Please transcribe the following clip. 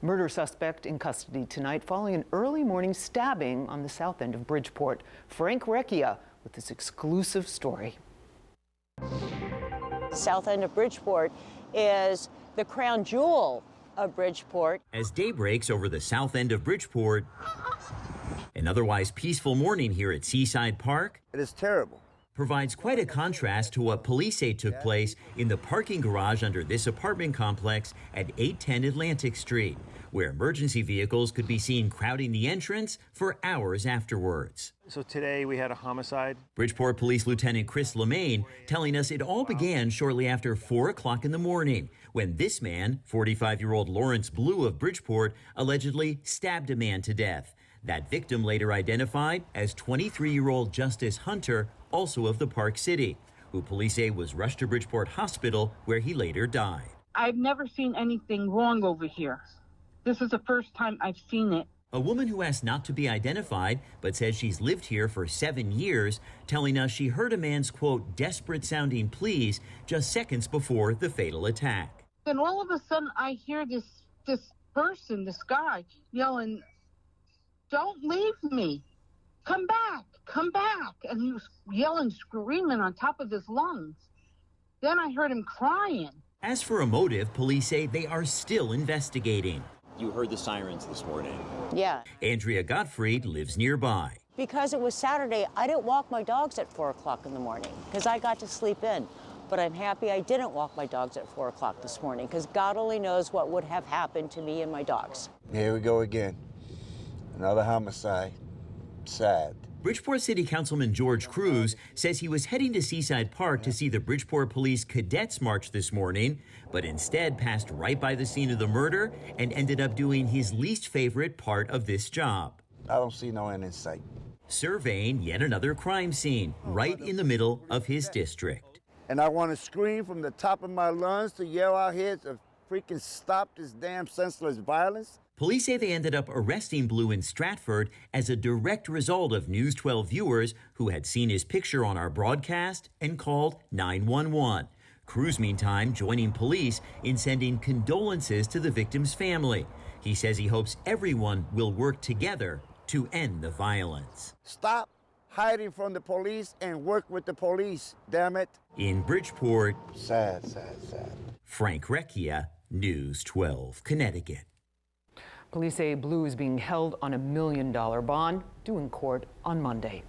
Murder suspect in custody tonight following an early morning stabbing on the south end of Bridgeport. Frank Recchia with this exclusive story. South end of Bridgeport is the crown jewel of Bridgeport. As day breaks over the south end of Bridgeport, an otherwise peaceful morning here at Seaside Park. It is terrible. Provides quite a contrast to what police say took place in the parking garage under this apartment complex at 810 Atlantic Street, where emergency vehicles could be seen crowding the entrance for hours afterwards. So today we had a homicide. Bridgeport Police Lieutenant Chris LeMaine telling us it all began shortly after 4 o'clock in the morning when this man, 45-year-old Lawrence Blue of Bridgeport, allegedly stabbed a man to death. That victim later identified as 23-year-old Justice Hunter, also of the Park City, who police say was rushed to Bridgeport Hospital where he later died. I've never seen anything wrong over here. This is the first time I've seen it. A woman who asked not to be identified but says she's lived here for 7 years, telling us she heard a man's, quote, desperate sounding pleas just seconds before the fatal attack. Then all of a sudden I hear this person, this guy, yelling, "Don't leave me. Come back, come back." And he was yelling, screaming on top of his lungs. Then I heard him crying. As for a motive, police say they are still investigating. You heard the sirens this morning. Yeah. Andrea Gottfried lives nearby. Because it was Saturday, I didn't walk my dogs at 4 o'clock in the morning because I got to sleep in. But I'm happy I didn't walk my dogs at 4 o'clock this morning because God only knows what would have happened to me and my dogs. Here we go again. Another homicide. Sad. Bridgeport City Councilman George Cruz says he was heading to Seaside Park to see the Bridgeport Police Cadets March this morning, but instead passed right by the scene of the murder and ended up doing his least favorite part of this job. I don't see no end in sight. Surveying yet another crime scene right in the middle of his district. And I want to scream from the top of my lungs to yell out here to freaking stop this damn senseless violence. Police say they ended up arresting Blue in Stratford as a direct result of News 12 viewers who had seen his picture on our broadcast and called 911. Cruz, meantime, joining police in sending condolences to the victim's family. He says he hopes everyone will work together to end the violence. Stop hiding from the police and work with the police, damn it. In Bridgeport, Sad. Frank Recchia, News 12, Connecticut. Police say Blue is being held on $1 million bond, due in court on Monday.